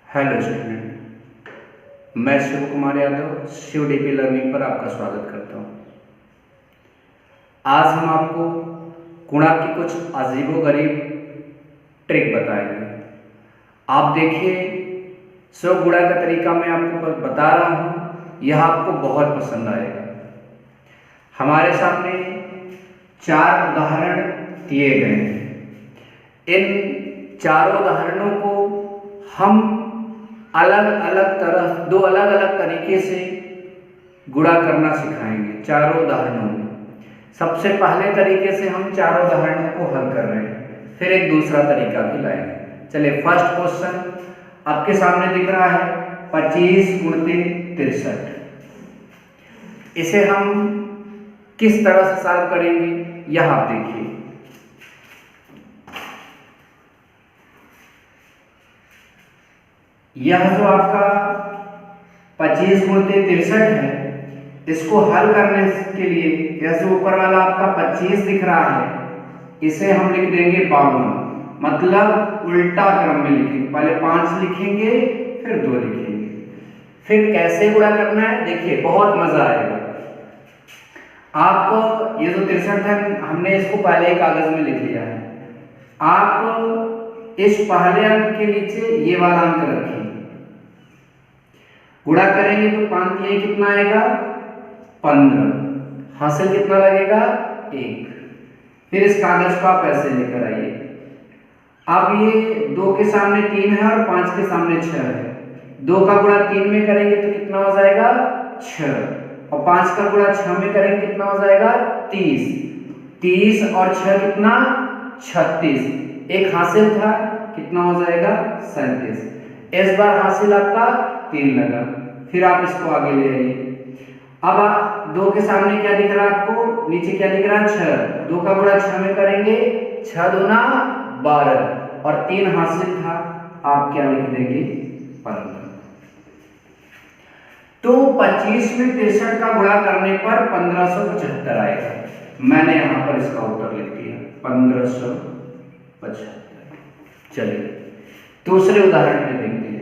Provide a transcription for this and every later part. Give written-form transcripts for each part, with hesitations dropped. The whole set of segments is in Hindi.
हेलो स्टूडेंट, मैं शिव कुमार यादव शिव डीपी लर्निंग पर आपका स्वागत करता हूँ। आज हम आपको गुणा की कुछ अजीबोगरीब ट्रिक बताएंगे। आप देखिए, स्व गुणा का तरीका मैं आपको बता रहा हूँ, यह आपको बहुत पसंद आएगा। हमारे सामने 4 उदाहरण दिए गए हैं। इन चारों उदाहरणों को हम अलग अलग तरीके से गुणा करना सिखाएंगे। चारों उदाहरणों में सबसे पहले तरीके से हम चारों उदाहरणों को हल कर रहे हैं, फिर एक दूसरा तरीका भी लाएंगे। चलिए, फर्स्ट क्वेश्चन आपके सामने दिख रहा है 25 × 63। इसे हम किस तरह से सॉल्व करेंगे यह आप देखिए। यह जो आपका 25 × 63 है, इसको हल करने के लिए यह जो ऊपर वाला आपका 25 दिख रहा है, इसे हम लिख देंगे 52, मतलब उल्टा क्रम में लिखेंगे। पहले 5 लिखेंगे, फिर 2 लिखेंगे। फिर कैसे गुणा करना है देखिए, बहुत मजा आएगा। आप ये जो 63 है, हमने इसको पहले ही कागज में लिख लिया है। आप इस पहले अंक के नीचे ये वाला अंक रखिए। गुणा करेंगे तो 5 ये कितना आएगा 15, हासिल कितना लगेगा 1। फिर इस कागज को आप ऐसे लेकर आइए। अब ये 2 के सामने 3 है और 5 के सामने 6 है। 2 का गुणा 3 में करेंगे तो कितना हो जाएगा 6, और 5 का गुणा 6 में करेंगे कितना हो जाएगा 30। 30 और 6 कितना 36। एक हासिल था, कितना हो जाएगा 37। इस बार हासिल आपका 3 लगा। फिर आप इसको आगे ले आइए। अब 2 के सामने क्या दिख रहा है आपको, नीचे क्या दिख रहा है 6। 2 का गुणा 6 में करेंगे, 6 दूना 12, और 3 हासिल था, आप क्या लिख देंगे 15। तो 25 में 63 का गुणा करने पर 1575 आएगा। मैंने यहां पर इसका उत्तर लिख दिया 1575। चलिए दूसरे उदाहरण में देखते हैं।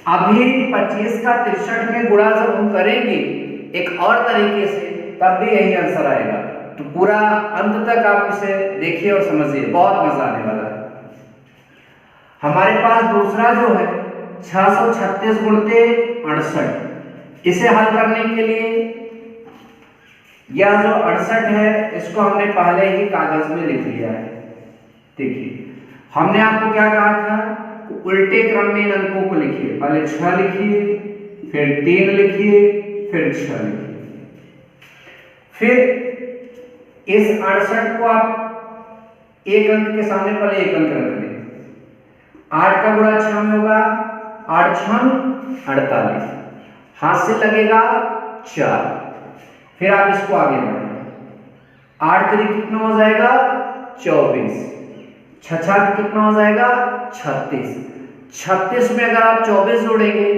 अभी 25 का 63 में गुणा जब हम करेंगे एक और तरीके से, तब भी यही आंसर आएगा। तो पूरा अंत तक आप इसे देखिए और समझिए, बहुत मजा आने वाला है। हमारे पास दूसरा जो है 636 × 68। इसे हल करने के लिए यह जो 68 है, इसको हमने पहले ही कागज में लिख लिया है। देखिए, हमने आपको क्या कहा था, उल्टे क्रम में इन अंकों को लिखिए। पहले 6 लिखिए, फिर 3 लिखिए, फिर 6 लिखिए। फिर इस 68 को आप एक अंक के सामने पहले एक अंक रख दें। 8 का गुणा 6 में होगा 8 6 48, हाथ से लगेगा 4। फिर आप इसको आगे बढ़ाएं। 8 3 कितना हो जाएगा 24, 6 6 कितना हो जाएगा 36। 36 में अगर आप 24 जोड़ेंगे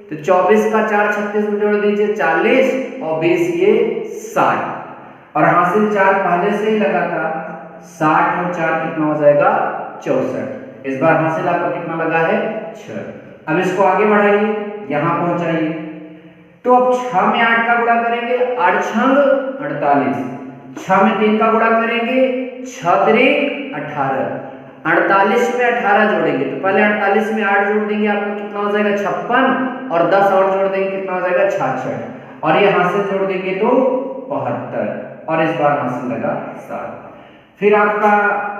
तो 24 का 4 36 में जोड़ दीजिए 40, और 20 ये 60, और हासिल 4 पहले से ही लगा था। 60 और 4 कितना हो जाएगा 64। इस बार हासिल आपका कितना लगा है 6। अब इसको आगे बढ़ाइए, यहां पहुंचाइए। तो अब 6 में 8 का गुणा करेंगे, 8 6 48। 6 में 3 का गुणा करेंगे, 6 3 18। 48 में 18 जोड़ेंगे तो पहले 48 में 8 जोड़ देंगे, आपको कितना हो जाएगा 56, और 10 और जोड़ देंगे कितना हो जाएगा 66, और ये हासिल जोड़ देंगे तो 72, और इस बार हासिल लगा 7। फिर आपका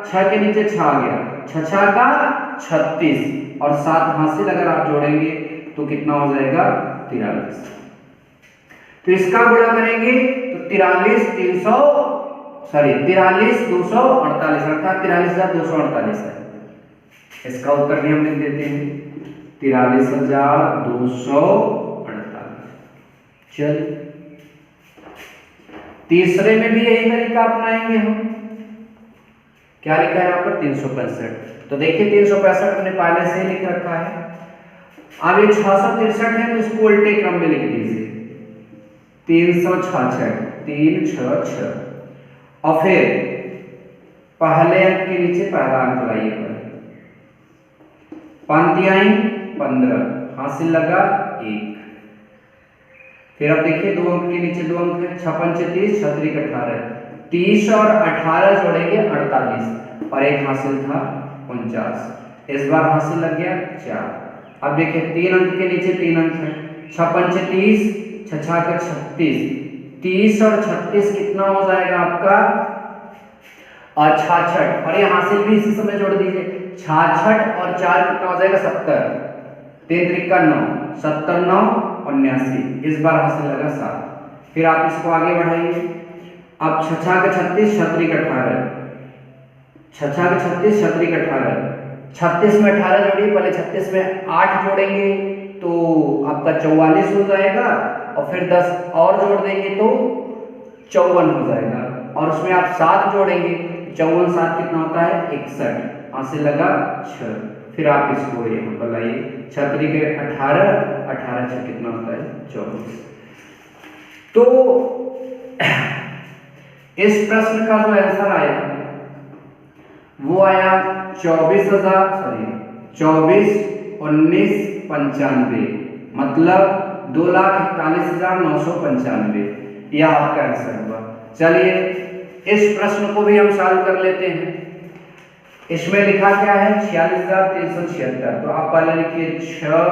6 के नीचे 6 आ गया, 6 6 का 36, और 7 हासिल अगर आप जोड़ेंगे तो कितना हो जाएगा 43। तो इसका गुणा करेंगे तो 43 248, अर्थात 43,248 है। इसका उत्तर भी हम लिख देते हैं 43,248। चल, तीसरे में भी यही तरीका अपनाएंगे हम। क्या लिखा है यहाँ पर 365। तो देखिए 365 हमने पहले से ही लिख रखा है। अब ये 663 है, तो इसको उल्टे क्रम में लिख दीजिए 366 3 6 6, और फिर पहले अंक के नीचे पहला अंक लाइए। पंक्तियां 15, हासिल लगा 1। फिर अब देखिए 2 अंक के नीचे 2 अंक है, 6 पंचे 30, 6 त्रिक 18, 30 और 18 जोड़ेंगे 48 और एक हासिल था 49। इस बार हासिल लग गया 4। अब देखिए 3 अंक के नीचे 3 अंक है, 6 पंचे 30, 6 छक्का 36, 30 और 36 कितना हो जाएगा आपका 66, और ये हासिल भी इसी समय जोड़ दीजिए, 66 और 4 कितना हो जाएगा 70, 3 त्रिक 9, 70 9 79, इस बार हासिल लगा 7। फिर आप इसको आगे बढ़ाइए, अब 6 छक्का 36, 6 त्रिक 18, 6 छक्का 36, 6 त्रिक 18, 36 में 18 जोड़िए, पहले 36 में 8 जोड़ेंगे तो आपका 44 हो जाएगा, और फिर 10 और जोड़ देंगे तो 54 हो जाएगा, और उसमें आप 7 जोड़ेंगे, 54 7 कितना होता है 61, हासिल लगा 6। फिर आप इसको यहाँ पर लाइए, 6 त्रिक 18, 18 6 कितना होता है 24। तो इस प्रश्न का जो आंसर आया वो आया 24,1995, मतलब 2,41,995, यह आपका आंसर हुआ। चलिए इस प्रश्न को भी हम सॉल्व कर लेते हैं। इसमें लिखा क्या है 46,376, तो आप पहले लिखिए 6,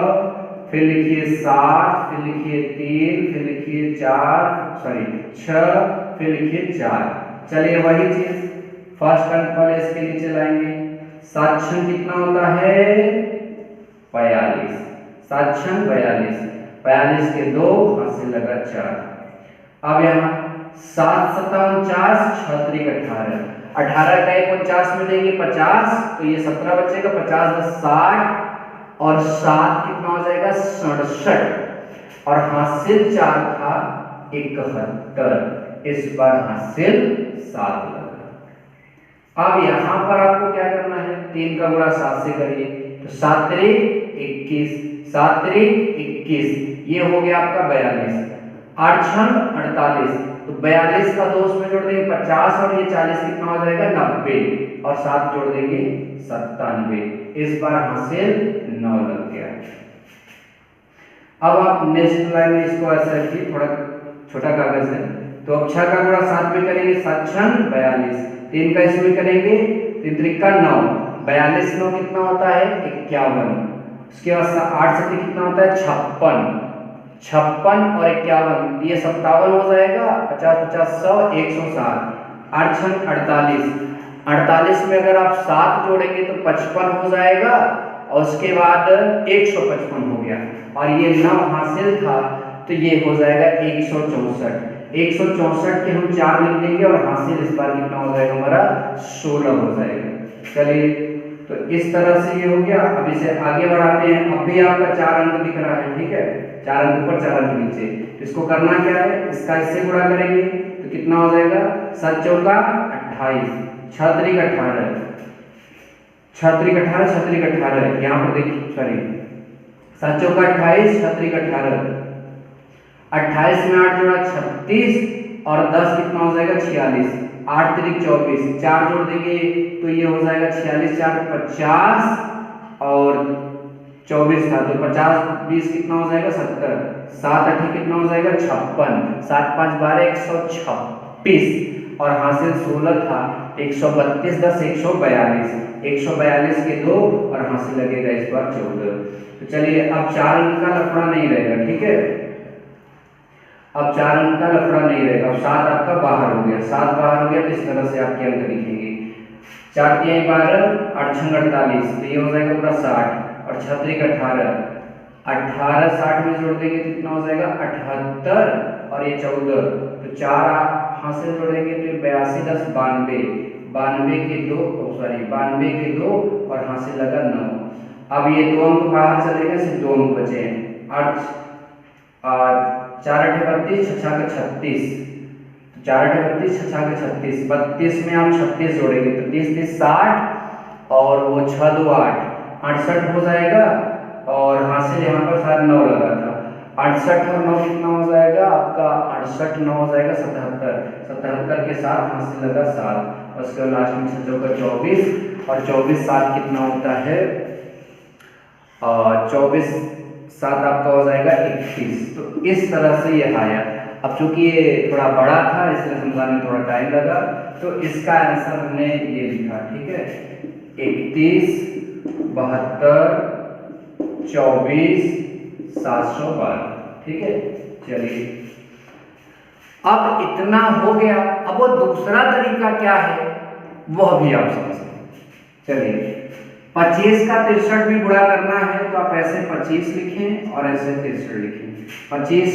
फिर लिखिए 7, फिर लिखिए 3, फिर लिखिए 6, फिर लिखिए 4। चलिए वही चीज फर्स्ट अंक पहले इसके नीचे लाएंगे, 7 छंग कितना होता है 42, 7 छंग 42, 42 के 2 हासिल लगा 4। अब यहाँ 7 7 49, 6 त्रिक 18, 18 का 49 में देंगे 50, तो ये 17 बचेगा, 50 10 60, और 7 कितना हो जाएगा 67, और हासिल 4 था 71, इस बार हासिल 7 लगा। अब यहाँ पर आपको क्या करना है, 3 का गुणा 7 से करिए, तो 7 त्रिक 21, 7 त्रिक 21, ये हो गया आपका 42, 8 छंग 48, तो 42 का 2 में जोड़ देंगे 50, और ये 40 कितना हो जाएगा 90, और 7 जोड़ देंगे 97, इस बार हासिल 9 लग गया। अब आप नेक्स्ट लाइन में इसको ऐसा रखिए, थोड़ा छोटा कागज है, तो अब 6 का गुणा 7 में करेंगे, 7 छंग 42, 3 का इसमें करेंगे, 3 त्रिक 9, 42 9 कितना होता है 51, उसके बाद 8 से कितना होता है 56, 56 और 51 ये 57 हो जाएगा, 50 50 100 160, 8 छंग 48, 48 में अगर आप 7 जोड़ेंगे तो 55 हो जाएगा, और उसके बाद 155 हो गया, और ये 9 हासिल था, तो ये हो जाएगा 164, 164 के हम 4 लिख देंगे, और हासिल इस बार कितना हो जाएगा हमारा 16 हो जाएगा। चलिए तो इस तरह से ये हो गया। अब इसे आगे बढ़ाते हैं, अब भी आपका 4 अंक दिख रहा है, ठीक है, 4 अंक ऊपर 4 अंक नीचे, इसको करना क्या है, इसका इससे गुणा करेंगे तो कितना हो जाएगा 7 चौका 28, 6 त्रिक 18, 6 त्रिक 18, 6 त्रिक 18, यहाँ पर देखिए सॉरी 7 चौका 28, 6 त्रिक 18, 28 में 8 जोड़ा 36, और 10 कितना हो जाएगा 46, 8 त्रिक 24, 4 जोड़ देंगे तो ये हो जाएगा 46 4 50, और 24 था तो 50 20 कितना हो जाएगा 70, 7 8 कितना हो जाएगा 56, 7 5 12 126, और हासिल 16 था, 132 10 142, 142 के 2, और हासिल लगेगा इस बार 14। तो चलिए अब 4 अंक का लफड़ा नहीं रहेगा, ठीक है, अब 4 अंक का लफड़ा नहीं रहेगा, अब 7 आपका बाहर हो गया, 7 बाहर हो गया, तो इस तरह से आपके अंक लिखेंगे, 4 तिहाई 12, 8 छंग 48, तो ये हो जाएगा पूरा 60, और 6 त्रिक 18, 18 60 में जोड़ देंगे कितना हो जाएगा 78, और ये 14, तो 4 हासिल जोड़ेंगे तो 82 10 92, 92 के 2 सॉरी 92 के 2, और हासिल लगा 9। अब ये 2 अंक बाहर चले गए, सिर्फ 2 अंक बचे हैं, 8 और 4 8 32, 6 6 36, तो 4 8 32, 6 6 36, 32 में आप 36 जोड़ेंगे तो 30 30 60, और वो 6 2 8 68 हो जाएगा, और हासिल यहाँ पर सारा 9 लगा था, 68 और 9 कितना हो जाएगा आपका 68 9 हो जाएगा 77, 77 के साथ हासिल लगा 7, और उसके लास्ट में 6 चौका 24, और 24 7 कितना होता है और 24 7 आपका हो जाएगा 31। तो इस तरह से ये आया। अब चूंकि ये थोड़ा बड़ा था इसलिए समझाने में थोड़ा टाइम लगा, तो इसका आंसर हमने ये लिखा, ठीक है, 31 72 24 712, ठीक है। चलिए अब इतना हो गया, अब वो दूसरा तरीका क्या है वह भी आप समझते हैं। चलिए 25 का 63 में गुणा करना है तो आप ऐसे 25 लिखें और ऐसे 63 लिखें। 25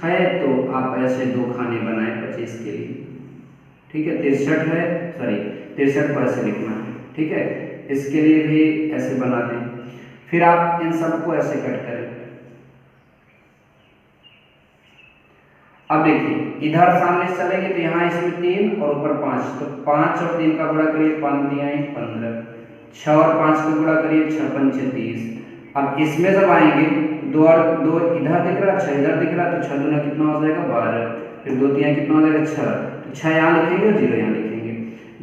है तो आप ऐसे 2 खाने बनाए 25 के लिए, ठीक है। 63 है, सॉरी 63 को ऐसे लिखना है, ठीक है। इसके लिए भी ऐसे बना दें, फिर आप इन सबको ऐसे कट करें। अब देखिए इधर सामने चलेंगे तो यहाँ इसमें 3 और ऊपर 5, तो 5 और 3 का गुणा करिए, 5 दिया 15, 6 और 5 का गुणा करिए, 6 पंचे 30। अब इसमें जब आएंगे 2 और 2 इधर दिख रहा, 6 इधर दिख रहा, तो 6 दूना कितना हो जाएगा 12, फिर 2 3 कितना हो जाएगा 6, तो 6 यहाँ लिखेंगे और 0 यहाँ लिखेंगे।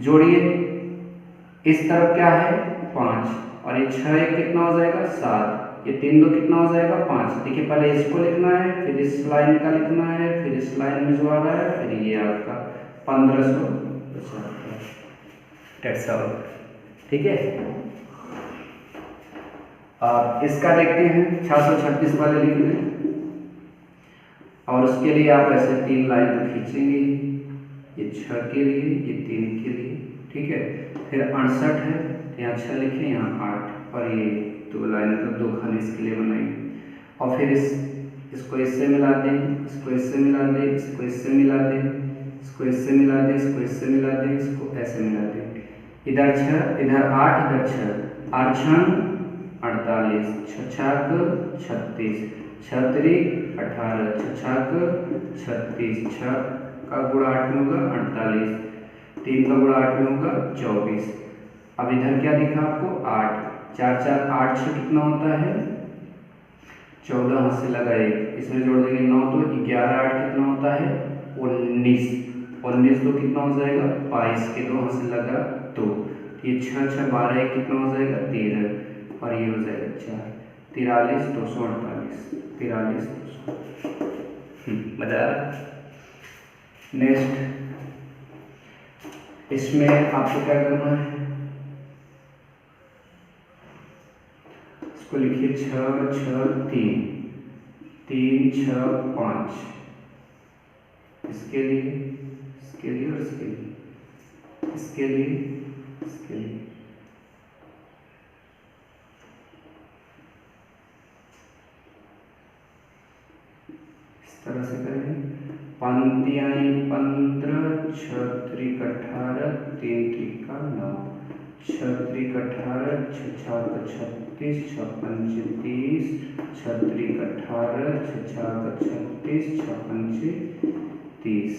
जोड़िए, इस तरफ क्या है 5 और ये 6 1 कितना हो जाएगा 7, ये 3 2 कितना हो जाएगा 5। देखिए पहले इसको लिखना है, फिर इस लाइन का लिखना है, फिर इस लाइन में जो आ रहा है, फिर ये आपका 1575, that's all, ठीक है। अब इसका देखते हैं 636 वाले लिख लें, और उसके लिए आप ऐसे 3 लाइन तो खींचेंगे, ये 6 के लिए, ये 3 के लिए, ठीक है। फिर 68 है, यहाँ 6 लिखें, यहाँ 8, और ये 2 लाइन मतलब 2 खाने इसके लिए बनाएंगे। और फिर इसको इससे मिला दें, इसको इससे मिला दें, इसको इससे मिला दें, इसको इससे मिला दें, इसको इससे मिला दें, इसको ऐसे मिला दें। इधर 6, इधर 8, इधर 6, 8 6 48, 6 6 36, 6 3 18, 6 6 36, 6 का गुणा 8 में होगा 48, 3 का गुणा 8 में होगा 24। अब इधर क्या दिखा आपको 8, 4 4 8 6 कितना होता है 14, हाथ से लगा 1, इसमें जोड़ देंगे 9 तो 11 8 कितना होता है 19, 19 तो कितना हो जाएगा 22 के 2 हाथ से लगा 2, ये 6 6 12 1 कितना हो जाएगा 13, और ये हो जाएगा 4, 43 248, 43 200। मजा आ रहा। नेक्स्ट इसमें आपको क्या करना है, इसको लिखिए 6 6 3 3 6 5, इसके लिए, इसके लिए और इसके लिए, इसके लिए, इसके लिए। इस तरह से करें। पंक्तियाँ 15, 6 3 18, 3 3 9, 6 3 18, 6 6 36, 6 5 30, 6 3 18, 6 6 36, 6 5 30।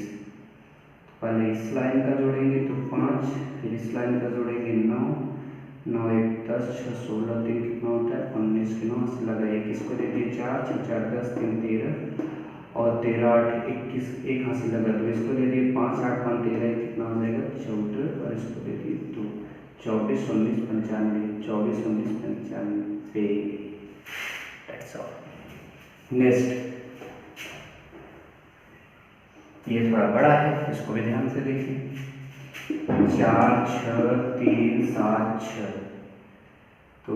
पहले इस लाइन का जोड़ेंगे तो 5, फिर इस लाइन का जोड़ेंगे 9, 9 1 10, 6 16, 3 कितना होता है 19 के 9 से लगा 1, इसको दे दिए 4, 6 4 10, 3 13, और 13 8 21, एक हाथ से लगा 2, इसको दे दिए 5 8 5 13, कितना हो जाएगा 14, और इसको दे दिए 2, 24 19 95, 24 19 95। That's all. नेक्स्ट ये थोड़ा बड़ा है, इसको भी ध्यान से देखिए। 4 6 3 7 6, तो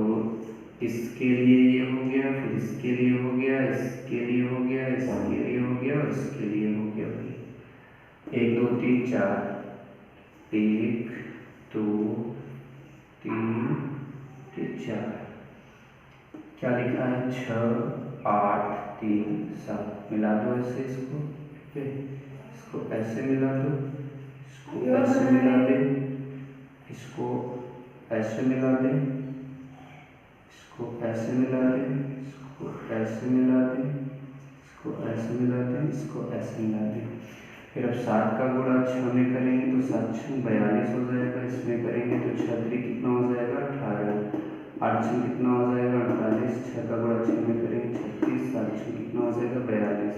इसके लिए ये हो गया, फिर इसके लिए हो गया, इसके लिए हो गया, इसके लिए हो गया, और इसके लिए हो गया। 1 2 3 4, 1 2 3 4, क्या लिखा है 6 8 3 7, मिला दो ऐसे इसको, इसको ऐसे मिला दो, इसको ऐसे मिला दे, इसको ऐसे मिला दे, इसको ऐसे मिला दे, इसको ऐसे मिला दे, इसको ऐसे मिला दे, इसको ऐसे मिला दे। फिर अब 7 का गुणा 6 में करेंगे तो 7 6 42 हो जाएगा, इसमें करेंगे तो 6 3 कितना हो जाएगा 18, 8 6 कितना हो जाएगा 48, 6 का गुणा 6 में करेंगे 36, 7 6 कितना हो जाएगा 42,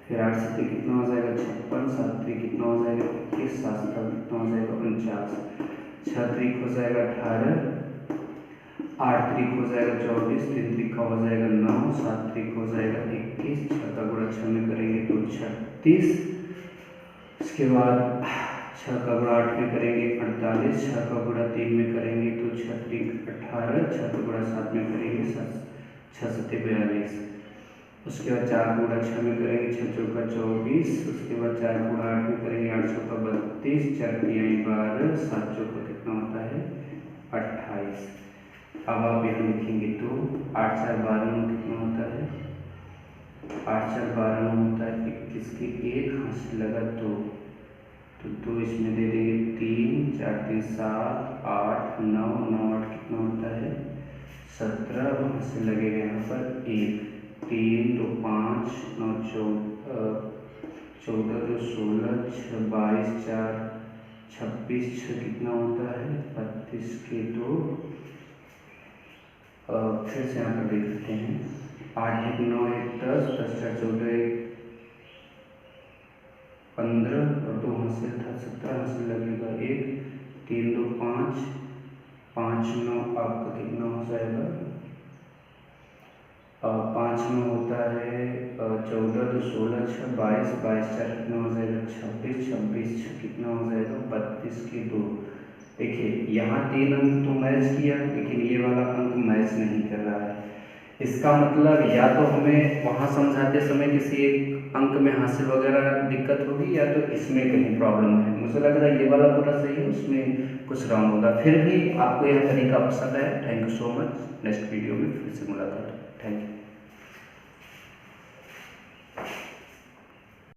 फिर 8 7 कितना हो जाएगा 56, 7 3 कितना हो जाएगा 21, 7 7 कितना हो जाएगा 49, 6 3 हो जाएगा 18, 8 त्रिक हो जाएगा 24, 3 त्रिक हो जाएगा 9, 7 त्रिक हो जाएगा 21, 6 का गुणा 6 में करेंगे तो 36, इसके बाद 6 का गुणा 8 में करेंगे 48, 6 का गुणा 3 में करेंगे तो 6 त्रिक 18, 6 का गुणा 7 में करेंगे 6 सत्ते 42, उसके बाद 4 गुणा 6 में करेंगे 6 चौका 24, उसके बाद 4 गुणा 8 में करेंगे 8 चौका 32, 4 तिहाई 12, 7 चौका कितना होता है 28। अब आप यहाँ लिखेंगे तो 8 4 12 में कितना होता है 8 4 12 में होता है 21 के 1 हाथ लगा 2, तो 2 इसमें दे देंगे 3, 4 3 7 8 9, 9 8 कितना होता है 17, वहाँ से लगेगा यहाँ पर 1, 3 2 5 9 14 2 16 6 22 4 26 6 कितना होता है 32 के 2, फिर से यहाँ पर देख लेते हैं 8 1 9 1 10, 10 4 14 1 15 और 2 हासिल था 17, हासिल लगेगा 1, 3 2 5 5 9 आपका कितना हो जाएगा 5 में होता है 14 2 16 6 22, 22 4 कितना हो जाएगा 26, 26 6 कितना हो जाएगा 32 के 2। देखिए यहाँ 3 अंक तो मैच किया, लेकिन ये वाला अंक मैच नहीं कर रहा है। इसका मतलब या तो हमें वहाँ समझाते समय किसी एक अंक में हासिल वगैरह दिक्कत होगी, या तो इसमें कहीं प्रॉब्लम है। मुझे लग रहा है ये वाला पूरा सही है, उसमें कुछ रॉन्ग होगा। फिर भी आपको यह तरीका पसंद है। Thank you so much. Next video में फिर से मुलाकात। Thank you.